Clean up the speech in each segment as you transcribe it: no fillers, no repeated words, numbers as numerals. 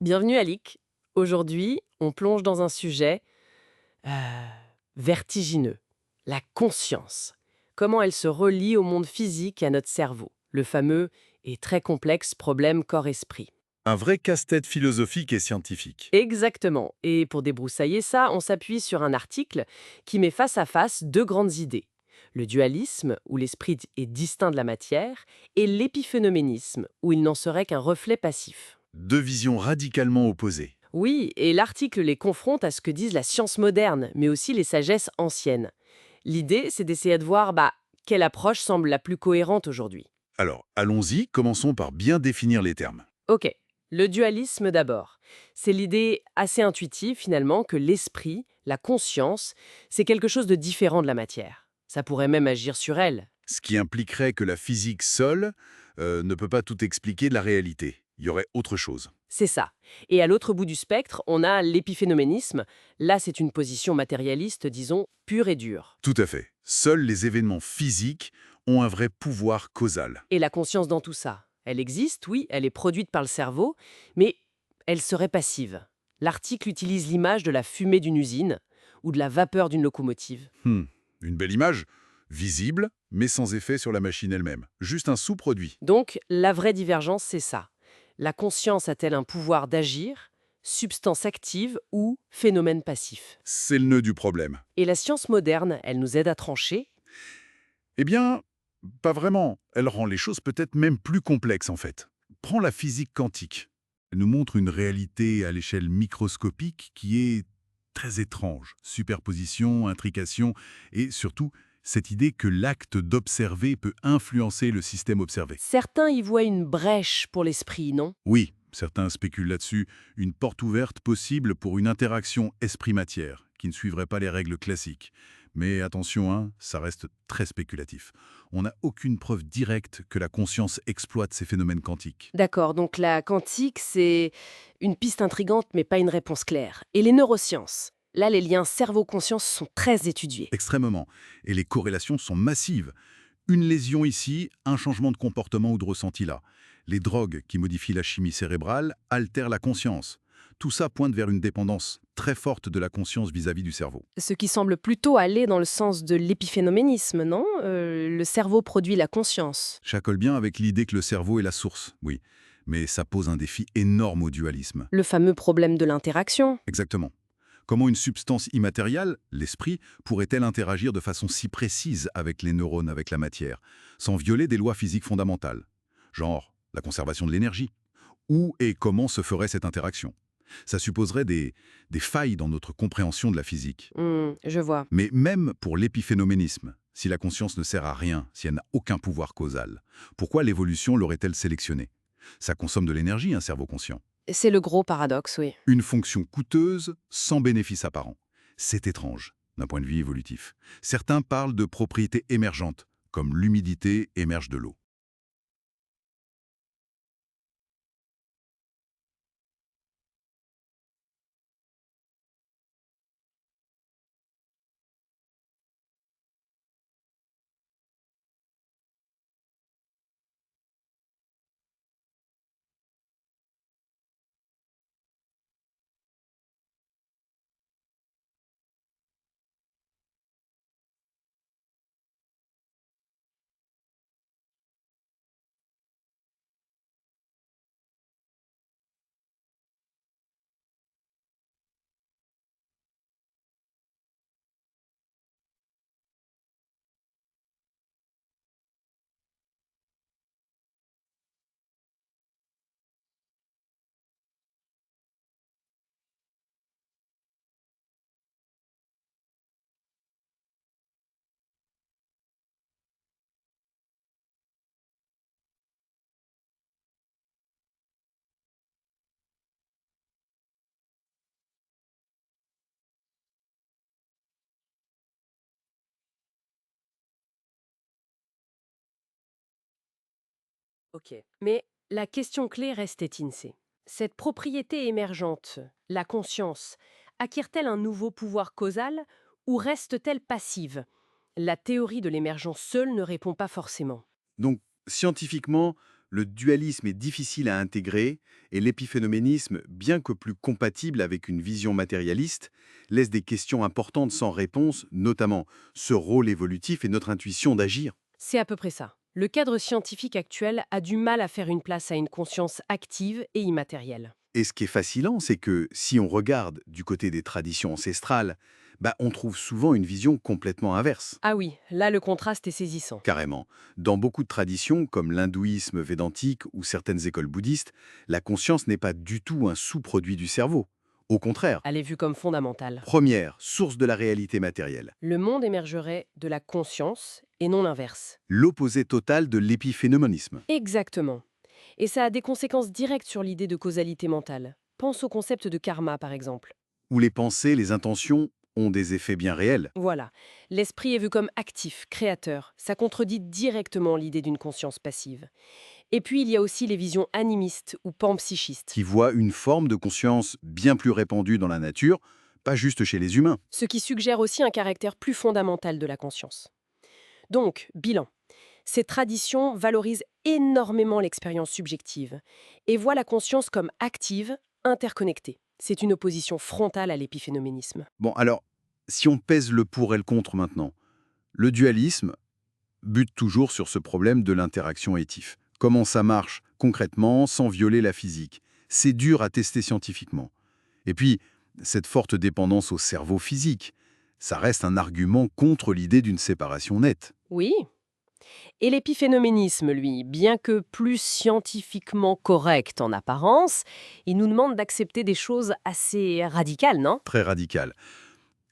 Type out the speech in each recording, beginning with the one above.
Bienvenue Alic. Aujourd'hui, on plonge dans un sujet euh, vertigineux, la conscience. Comment elle se relie au monde physique et à notre cerveau, le fameux et très complexe problème corps-esprit. Un vrai casse-tête philosophique et scientifique. Exactement. Et pour débroussailler ça, on s'appuie sur un article qui met face à face deux grandes idées. Le dualisme, où l'esprit est distinct de la matière, et l'épiphénoménisme, où il n'en serait qu'un reflet passif. Deux visions radicalement opposées. Oui, et l'article les confronte à ce que disent la science moderne, mais aussi les sagesses anciennes. L'idée, c'est d'essayer de voir quelle approche semble la plus cohérente aujourd'hui. Alors, allons-y, commençons par bien définir les termes. Ok, le dualisme d'abord. C'est l'idée assez intuitive finalement que l'esprit, la conscience, c'est quelque chose de différent de la matière. Ça pourrait même agir sur elle. Ce qui impliquerait que la physique seule ne peut pas tout expliquer de la réalité. Il y aurait autre chose. C'est ça. Et à l'autre bout du spectre, on a l'épiphénoménisme. Là, c'est une position matérialiste, disons, pure et dure. Tout à fait. Seuls les événements physiques ont un vrai pouvoir causal. Et la conscience dans tout ça, elle existe, oui, elle est produite par le cerveau, mais elle serait passive. L'article utilise l'image de la fumée d'une usine ou de la vapeur d'une locomotive. Hmm, Une belle image, visible, mais sans effet sur la machine elle-même. Juste un sous-produit. Donc, la vraie divergence, c'est ça. La conscience a-t-elle un pouvoir d'agir, substance active ou phénomène passif? C'est le nœud du problème. Et la science moderne, elle nous aide à trancher. Eh bien, pas vraiment. Elle rend les choses peut-être même plus complexes en fait. Prends la physique quantique. Elle nous montre une réalité à l'échelle microscopique qui est très étrange. Superposition, intrication et surtout cette idée que l'acte d'observer peut influencer le système observé. Certains y voient une brèche pour l'esprit, non? Oui, certains spéculent là-dessus, une porte ouverte possible pour une interaction esprit-matière qui ne suivrait pas les règles classiques. Mais attention, hein, ça reste très spéculatif. On n'a aucune preuve directe que la conscience exploite ces phénomènes quantiques. D'accord, donc la quantique, c'est une piste intrigante, mais pas une réponse claire. Et les neurosciences? Là, les liens cerveau-conscience sont très étudiés. Extrêmement. Et les corrélations sont massives. Une lésion ici, un changement de comportement ou de ressenti là. Les drogues qui modifient la chimie cérébrale altèrent la conscience. Tout ça pointe vers une dépendance très forte de la conscience vis-à-vis du cerveau. Ce qui semble plutôt aller dans le sens de l'épiphénoménisme, non? Le cerveau produit la conscience. Ça colle bien avec l'idée que le cerveau est la source, oui. Mais ça pose un défi énorme au dualisme. Le fameux problème de l'interaction. Exactement. Comment une substance immatérielle, l'esprit, pourrait-elle interagir de façon si précise avec les neurones, avec la matière, sans violer des lois physiques fondamentales? Genre la conservation de l'énergie. Où et comment se ferait cette interaction? Ça supposerait des failles dans notre compréhension de la physique. Je vois. Mais même pour l'épiphénoménisme, si la conscience ne sert à rien, si elle n'a aucun pouvoir causal, pourquoi l'évolution l'aurait-elle sélectionnée? Ça consomme de l'énergie, un cerveau conscient. C'est le gros paradoxe, oui. Une fonction coûteuse, sans bénéfice apparent. C'est étrange, d'un point de vue évolutif. Certains parlent de propriétés émergentes, comme l'humidité émerge de l'eau. Ok. Mais la question clé reste Etinsé. Cette propriété émergente, la conscience, acquiert-elle un nouveau pouvoir causal ou reste-t-elle passive? La théorie de l'émergence seule ne répond pas forcément. Donc, scientifiquement, le dualisme est difficile à intégrer et l'épiphénoménisme, bien que plus compatible avec une vision matérialiste, laisse des questions importantes sans réponse, notamment ce rôle évolutif et notre intuition d'agir. C'est à peu près ça. Le cadre scientifique actuel a du mal à faire une place à une conscience active et immatérielle. Et ce qui est fascinant, c'est que si on regarde du côté des traditions ancestrales, on trouve souvent une vision complètement inverse. Ah oui, là le contraste est saisissant. Carrément. Dans beaucoup de traditions, comme l'hindouisme védantique ou certaines écoles bouddhistes, la conscience n'est pas du tout un sous-produit du cerveau. Au contraire, Elle est vue comme fondamentale. première source de la réalité matérielle, Le monde émergerait de la conscience et non l'inverse. l'opposé total de l'épiphénoménisme. Exactement. Et ça a des conséquences directes sur l'idée de causalité mentale. Pense au concept de karma, par exemple. Où les pensées, les intentions ont des effets bien réels. Voilà. L'esprit est vu comme actif, créateur. Ça contredit directement l'idée d'une conscience passive. Et puis, il y a aussi les visions animistes ou panpsychistes, Qui voit une forme de conscience bien plus répandue dans la nature, pas juste chez les humains. ce qui suggère aussi un caractère plus fondamental de la conscience. Donc, bilan. Ces traditions valorisent énormément l'expérience subjective et voient la conscience comme active, interconnectée. C'est une opposition frontale à l'épiphénoménisme. Bon, alors, si on pèse le pour et le contre maintenant, le dualisme bute toujours sur ce problème de l'interaction étif. Comment ça marche concrètement sans violer la physique? C'est dur à tester scientifiquement. Et puis, cette forte dépendance au cerveau physique, ça reste un argument contre l'idée d'une séparation nette. Oui. Et l'épiphénoménisme, lui, bien que plus scientifiquement correct en apparence, il nous demande d'accepter des choses assez radicales, non? Très radical.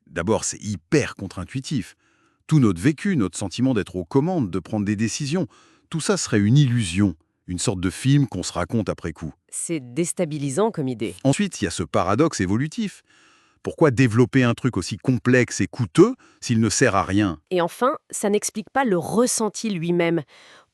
D'abord, c'est hyper contre-intuitif. Tout notre vécu, notre sentiment d'être aux commandes, de prendre des décisions, tout ça serait une illusion, une sorte de film qu'on se raconte après coup. C'est déstabilisant comme idée. Ensuite, il y a ce paradoxe évolutif. Pourquoi développer un truc aussi complexe et coûteux s'il ne sert à rien? Et enfin, ça n'explique pas le ressenti lui-même.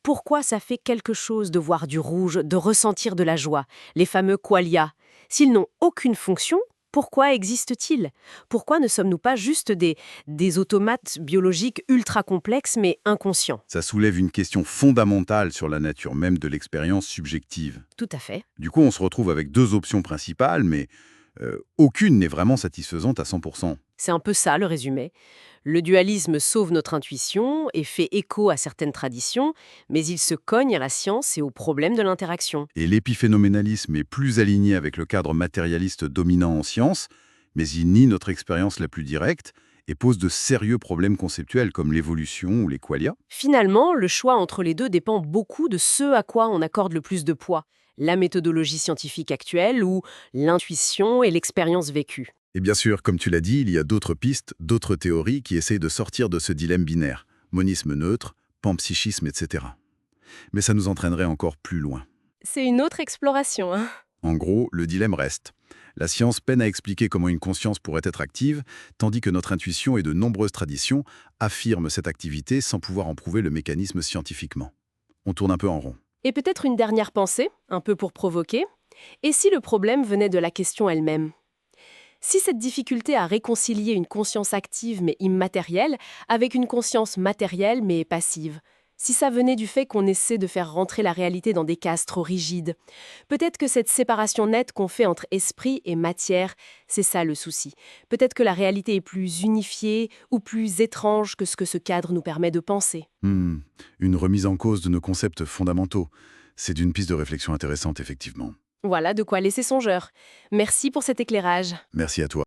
Pourquoi ça fait quelque chose de voir du rouge, de ressentir de la joie, les fameux qualia? S'ils n'ont aucune fonction, pourquoi existent-ils? Pourquoi ne sommes-nous pas juste des automates biologiques ultra complexes mais inconscients? Ça soulève une question fondamentale sur la nature même de l'expérience subjective. Tout à fait. Du coup, on se retrouve avec deux options principales, mais aucune n'est vraiment satisfaisante à 100%. C'est un peu ça le résumé. Le dualisme sauve notre intuition et fait écho à certaines traditions, mais il se cogne à la science et aux problèmes de l'interaction. Et l'épiphénoménalisme est plus aligné avec le cadre matérialiste dominant en science, mais il nie notre expérience la plus directe et pose de sérieux problèmes conceptuels comme l'évolution ou les qualia. Finalement, le choix entre les deux dépend beaucoup de ce à quoi on accorde le plus de poids, la méthodologie scientifique actuelle ou l'intuition et l'expérience vécue. Et bien sûr, comme tu l'as dit, il y a d'autres pistes, d'autres théories qui essayent de sortir de ce dilemme binaire, monisme neutre, panpsychisme, etc. Mais ça nous entraînerait encore plus loin. C'est une autre exploration, hein? En gros, le dilemme reste. La science peine à expliquer comment une conscience pourrait être active, tandis que notre intuition et de nombreuses traditions affirment cette activité sans pouvoir en prouver le mécanisme scientifiquement. On tourne un peu en rond. Et peut-être une dernière pensée, un peu pour provoquer. Et si le problème venait de la question elle-même? Si cette difficulté à réconcilier une conscience active mais immatérielle avec une conscience matérielle mais passive, si ça venait du fait qu'on essaie de faire rentrer la réalité dans des cases trop rigides, peut-être que cette séparation nette qu'on fait entre esprit et matière, c'est ça le souci. Peut-être que la réalité est plus unifiée ou plus étrange que ce cadre nous permet de penser. Une remise en cause de nos concepts fondamentaux. C'est d'une piste de réflexion intéressante, effectivement. Voilà de quoi laisser songeur. Merci pour cet éclairage. Merci à toi.